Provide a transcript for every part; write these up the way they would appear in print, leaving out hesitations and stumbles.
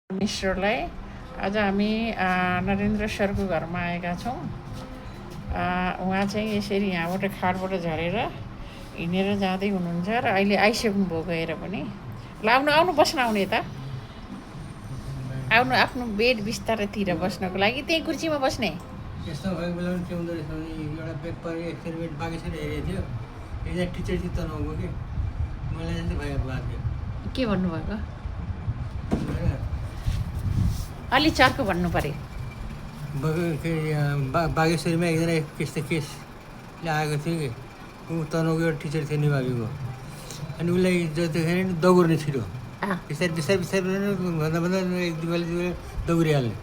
परमेश्वरलाई आज हामी नरेन्द्र सरको घरमा आएका छौँ। उहाँ चाहिँ यसरी यहाँबाट खाटबाट झरेर हिँडेर जाँदै हुनुहुन्छ र अहिले आइसक्नुभयो गएर पनि। ल आउनु बस्न आउनु यता आउनु आफ्नो बेड बिस्तारतिर बस्नको लागि त्यही कुर्सीमा बस्ने। यस्तो भएको बेलामा के हुँदो रहेछ भने एउटा पेपर एक्सपेरिमेन्ट बाँकी छ हेरेको थियो एकजना टिचर चित्त नहुँको कि मलाई चाहिँ भएको थियो। के भन्नुभएको? अलि चर्को भन्नु पर्यो। बागेश्वरीमा एकजना त्यस्तो केसले आएको थियो कि ऊ तनहुँको एउटा टिचर थियो निभागीको। अनि उसलाई जतिखेर नि दौड्ने छिटो बिस्तारै बिस्तारै बिस्तारै भन्दा भन्दा एक दुई बेला दौडिहाल्ने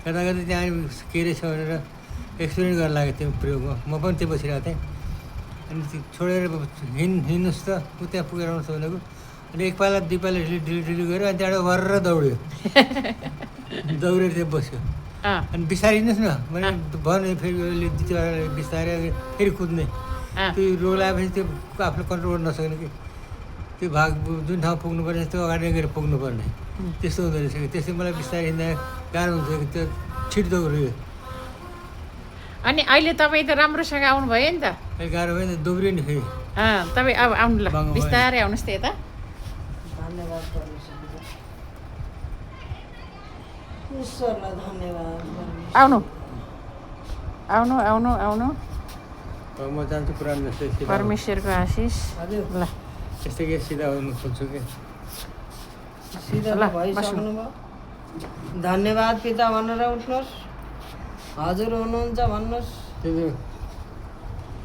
गर्दा गर्दा त्यहाँ के रहेछ भनेर एक्सपेरिमेन्ट गर्न लागेको थियो प्रयोगमा। म पनि त्यो बसिरहेको थिएँ। अनि छोडेर हिँड्नुहोस् त ऊ त्यहाँ पुगेर आउँछ भनेको। अनि एक पाला दुई पाला ढिलो गऱ्यो अनि त्यहाँबाट गरेर दौड्यो दौडेर त्यहाँ बस्यो। अनि बिस्तारै हिँड्नुहोस् न भने भन्यो फेरि बिस्तारै फेरि कुद्ने। त्यो रोग लागेपछि त्यो आफूले कन्ट्रोल गर्न नसक्ने कि त्यो भाग जुन ठाउँ पुग्नु पर्ने त्यो अगाडि गएर पुग्नुपर्ने त्यस्तो हुँदो रहेछ कि। त्यसै मलाई बिस्तारै हिँड्दा गाह्रो हुन्छ कि त्यो छिटो दौड्यो। अनि अहिले तपाईँ त राम्रोसँग आउनुभयो नि त। अहिले गाह्रो भयो नि दोब्रियो नि फेरि। तपाईँ अब आउनु ल बिस्तारै आउनुहोस् त यता। धन्यवाद ईश्वरलाई धन्यवाद। आउनु आउनु आउनु आउनु। म जान्छु पुरानो जस्तै परमेश्वरको आशिष। ल त्यस्तै के सिधा हुनु खोज्छु कि सिधा भइसक्नु भयो। धन्यवाद पिता भनेर उठ्नुहोस्। हजुर हुनुहुन्छ भन्नुहोस्।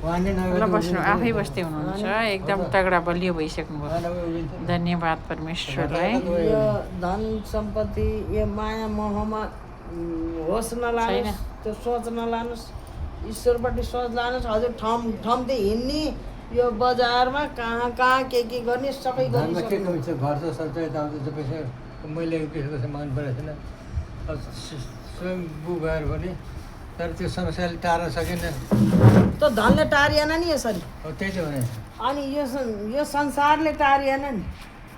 ल बस्नु आफै बस्दै हुनुहुन्छ एकदम तगडा बलियो भइसक्नुभयो। धन्यवाद परमेश्वरलाई। यो धन सम्पत्ति यो माया मोहमा होस् नलानुहोस्, त्यो सोच नलानुहोस्, ईश्वरपट्टि सोच लानुहोस्। हजुर ठम्दै हिँड्ने यो बजारमा कहाँ कहाँ के गर्ने सबै गरिसक्नु। घर त सर्छ यताउता पैसा मैले पैसा माग्नु परेको थिएन। स्वयं गएर भने तर त्यो समस्याले टार्न सकेन। त धनले टारिएन नि यसरी। त्यही त भने अनि यो संसारले टारिएन नि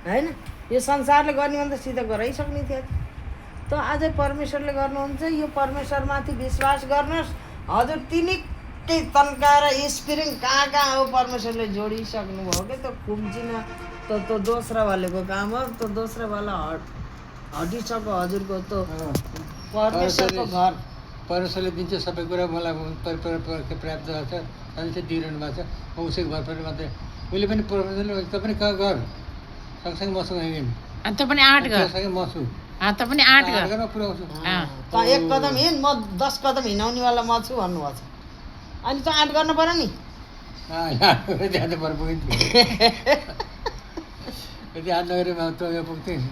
होइन। यो संसारले गर्ने भने त सिधा गराइसक्ने थियो। त अझै परमेश्वरले गर्नुहुन्छ। यो परमेश्वरमाथि विश्वास गर्नुहोस्। हजुर तिनिकै तन्काएर स्प्रिङ कहाँ कहाँ हो परमेश्वरले जोडिसक्नु भयो कि त्यो खुम्चिन त दोस्रो वालेको काम हो। त्यो दोस्रो वाला हटिसक्यो हजुरको त परमेश्वरको घर। परमेश्वरले दिन्छ सबै कुरा मलाई पर्याप्त छ अनि चाहिँ दिइरहनु भएको छ। म उसैको घर परेर मात्रै उसले पनि परमेश्वरले त पनि कहाँ घर सँगसँगै मसँग हिँड्नु त पनि 8 घर सँगै मछु त पनि 8 घर पुऱ्याउँछु। त एक कदम हिँड म 10 कदम हिँडाउनेवाला म छु भन्नुभएको छ। अनि त 8 गर्नु पर्यो नि। त्यहाँ त पर पुग्थ्यो यति 8 नगरेमा त पुग्थेँ।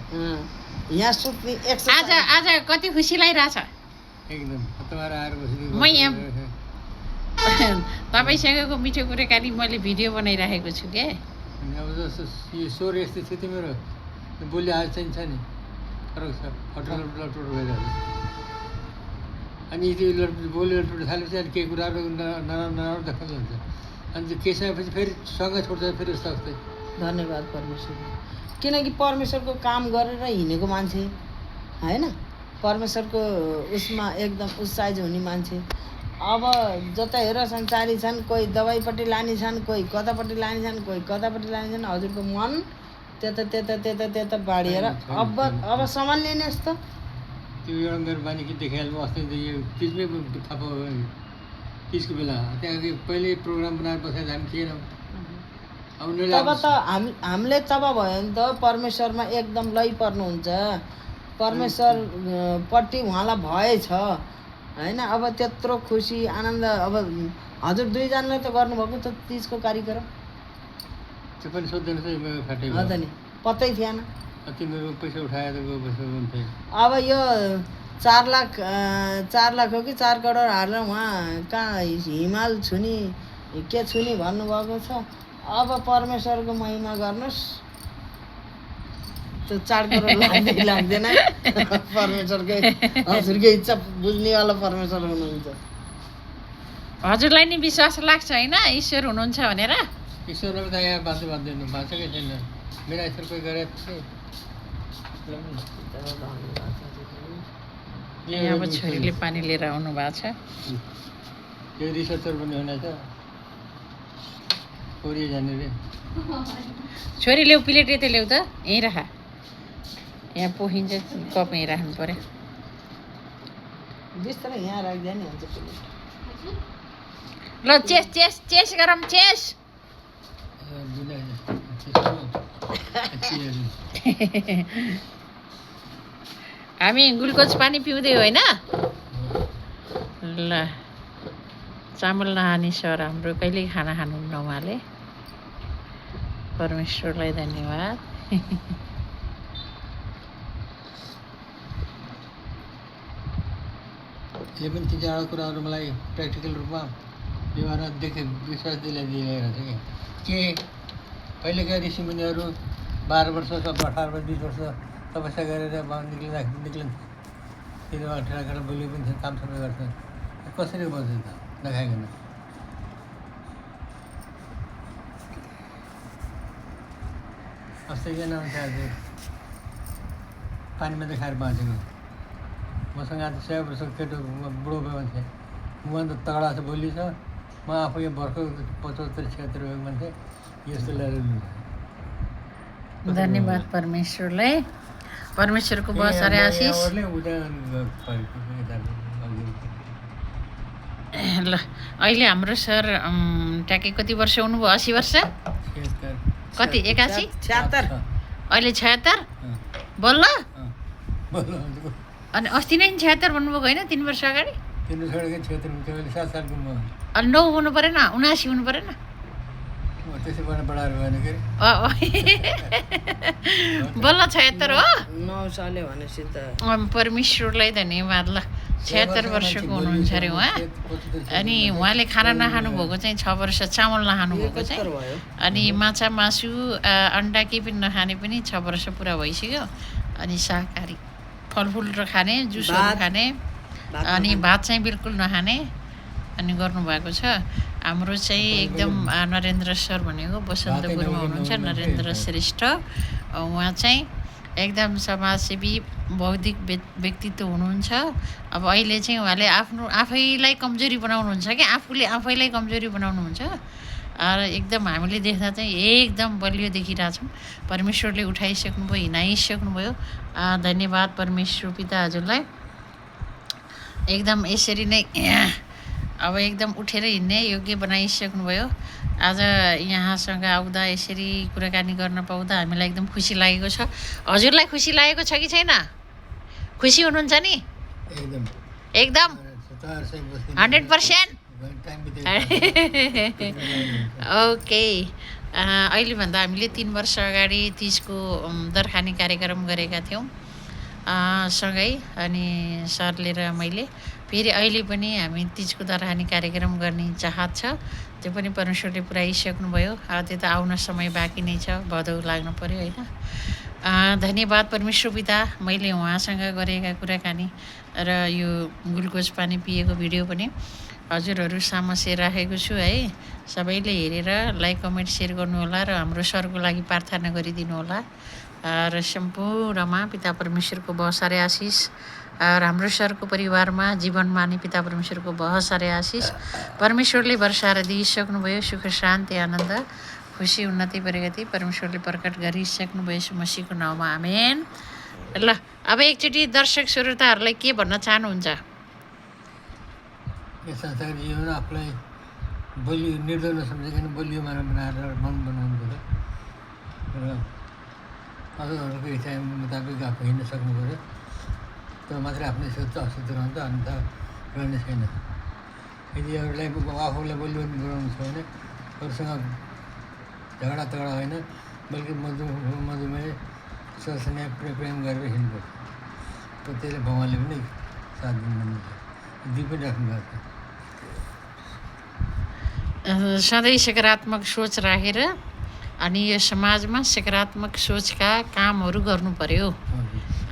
यहाँ सुत्ने आज कति खुसी लागिरहेछ। एकदम तपाईँहरू आएर बसिदिनु। म यहाँ तपाईँसँगको मिठो कुराकानी मैले भिडियो बनाइराखेको छु क्या। अब जस्तो यो स्वर यस्तो थियो तिम्रो बोली आज चाहिँ छ नि फरक छ। हटल लटपट भइरहेको अनि त्यो बोली लटपट थालेपछि अनि केही कुराहरू नराम्रो देखाउँदो हुन्छ। अनि त्यो केसपछि फेरि सँगै छोड्छ फेरि सक्छ। धन्यवाद परमेश्वर। किनकि परमेश्वरको काम गरेर हिँडेको मान्छे होइन। परमेश्वरको उसमा एकदम उत्साहित हुने मान्छे। अब जता हेर संसारी छन्, कोही दबाईपट्टि लाने छन्, कोही कतापट्टि लाने छन्, कोही कतापट्टि लाने छन्। हजुरको मन त्यता बाढिएर अब सम्हाल्ने नि यस्तो। त्यो एउटा मेरो बानी के देखाइहाल्नु अस्ति यो तिजमै थाहा पायो तिजको बेला त्यहाँ पहिले प्रोग्राम बनाएर बसेर हामी थिएनौँ। तब त हामीले तब भयो नि त परमेश्वरमा एकदम लै पर्नुहुन्छ। परमेश्वरपट्टि उहाँलाई भएछ होइन। अब त्यत्रो खुसी आनन्द अब हजुर दुईजनाले त गर्नुभएको त तिजको कार्यक्रम। त्यो पनि सोध्दैन हो त नि पत्तै थिएन। तिम्रो पैसा उठाएर अब यो 4 लाख हो कि 4 करोड हालेर उहाँ कहाँ हिमाल छुनी के छुनी भन्नुभएको छ। अब परमेश्वरको महिमा गर्नुहोस्। त्यो 4 करोड लाग्दैन परमेश्वरकै हजुरकै इच्छा बुझ्नेवाला परमेश्वर हुनुहुन्छ। हजुरलाई नि विश्वास लाग्छ होइन ईश्वर हुनुहुन्छ भनेर? ईश्वरलाई त यहाँ बाँच्नु बाँच्दैन भाषाकै छैन। मेरा ईश्वर कोही गरेको थिएँ यहाँ अब छोरीले पानी लिएर आउनु भएको छ। यो रिसर्चर पनि हुनेछ कोरिया जाने रे छोरी ल्याऊ प्लेट यतै ल्याऊ त, यहीँ राख, यहाँ पोखिन्छ, कप यहीँ राख्नु पर्यो। बिस्तारै यहाँ राख्दा नि हुन्छ प्लेट। ल चेस चेस चेस गरौँ, चेस। हामी ग्लुकोज पानी पिउँदै होइन। ल चामल नखाने सर हाम्रो कहिल्यै खाना खानुहुन्न उहाँले। परमेश्वरलाई धन्यवाद। यो पनि ती चारवटा कुराहरू मलाई प्र्याक्टिकल रूपमा व्यवहारमा विश्वास दिलाइदिएर छ कि कहिलेका ऋषिमुनिहरू 12 वर्ष 18 वर्ष 20 वर्ष तपस्या गरेर निक्लिन् तिनीहरू ठेला बोली पनि काम सबै गर्छन्। कसरी बस्छ त नखाइकन? अस्ति एकजना मान्छे आज पानीमा देखाएर बाँचेको मसँग आज 100 वर्षको केटो बुढो भयो मान्छे उहाँ त तगडा छ बोली छ। म आफू यहाँ भर्खर 75 76 भएको मान्छे यस्तो ल्याएर धन्यवाद परमेश्वरलाई। परमेश्वरको बहुत सारे आशिष। ल अहिले हाम्रो सर ट्याक्कै कति वर्ष हुनुभयो? 80 वर्ष? कति 81? 76। अहिले 76 बल्ल? अनि अस्ति नै 76 भन्नुभएको होइन? 3 वर्ष अगाडि? 3 वर्ष अगाडि 76 7 सालको म। अनि 9 हुनु परेन? 79 हुनु परेन? त्यसै बढाएर भएन के बल्ल 76 हो? 9 साले भनेपछि त परमेश्वरलाई धन्यवाद। ल 76 वर्षको हुनुहुन्छ अरे उहाँ। अनि उहाँले खाना नखानु भएको चाहिँ 6 वर्ष, चामल नखानु भएको चाहिँ, अनि माछा मासु अन्डा केही पनि नखाने पनि 6 वर्ष पुरा भइसक्यो। अनि शाकाहारी फलफुल र खाने, जुसहरू खाने, अनि भात चाहिँ बिल्कुल नखाने अनि गर्नुभएको छ। हाम्रो चाहिँ एकदम नरेन्द्र सर भनेको बसन्त गुरुमा हुनुहुन्छ, नरेन्द्र श्रेष्ठ। उहाँ चाहिँ एकदम समाजसेवी बौद्धिक व्यक्तित्व हुनुहुन्छ। अब अहिले चाहिँ उहाँले आफैलाई कमजोरी बनाउनुहुन्छ कि आफूले आफैलाई कमजोरी बनाउनुहुन्छ। र एकदम हामीले देख्दा चाहिँ एकदम बलियो देखिरहेछौँ। परमेश्वरले उठाइसक्नुभयो, हिँडाइसक्नुभयो। धन्यवाद परमेश्वर पिता हजुरलाई। एकदम यसरी नै अब एकदम उठेर हिँड्ने योग्य बनाइसक्नुभयो। आज यहाँसँग आउँदा यसरी कुराकानी गर्न पाउँदा हामीलाई एकदम खुसी लागेको छ। हजुरलाई खुसी लागेको छ कि छैन? खुसी हुनुहुन्छ नि? एकदम 100%। ओके। अहिलेभन्दा हामीले 3 वर्ष अगाडि 30 को दरखानी कार्यक्रम गरेका थियौँ सँगै। अनि सरले र मैले फेरि अहिले पनि हामी 30 को दरखानी कार्यक्रम गर्ने चाहत छ। त्यो पनि परमेश्वरले पुऱ्याइसक्नुभयो। त्यो त आउन समय बाँकी नै छ, भदौ लाग्नु पर्यो होइन। धन्यवाद परमेश्वर पिता। मैले उहाँसँग गरेका कुराकानी र यो ग्लुकोज पानी पिएको भिडियो पनि हजुरहरू सामु राखेको छु है। सबैले हेरेर लाइक कमेन्ट सेयर गर्नुहोला र हाम्रो सरको लागि प्रार्थना गरिदिनु होला। र सम्पूर्णमा पिता परमेश्वरको बहुत सारे आशिष और हाम्रो सरको परिवारमा जीवनमा नि पिता परमेश्वरको बहुत सारे आशिष परमेश्वरले वर्षाएर दिइसक्नुभयो। सुख शान्ति आनन्द खुसी उन्नति प्रगति परमेश्वरले प्रकट गरिसक्नुभयो यीशु मसीहको नाममा आमेन। ल अब एकचोटि दर्शक श्रोताहरूलाई के भन्न चाहनुहुन्छ? यस संसार जीवन आफूलाई बलियो निर्दय नसम्झिकन बलियो बनाएर मन बनाउनु पर्यो र अरूहरूको इच्छा मुताबिक आफू हिँड्न सक्नु पर्यो। तर मात्रै आफ्नै सोच अशुद्ध रहन्छ, अन्त रहने छैन। यदि अरूलाई आफूलाई बलियो बनाउनु छ भने अरूसँग झगडा तगडा होइन, बल्कि मधुमेह सरस्नेह प्रेम गरेर हिँड्नुपर्छ। र त्यसले भगवान्ले पनि साथ दिनुहुन्छ, दिइ पनि राख्नु भएको छ। सधैँ सकारात्मक सोच राखेर अनि यो समाजमा सकारात्मक सोचका कामहरू गर्नु पर्यो।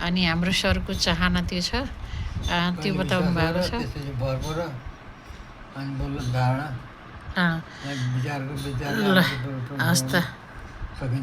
अनि हाम्रो सरको चाहना त्यो छ, त्यो बताउनु भएको छ। विचारको विचार हस् त।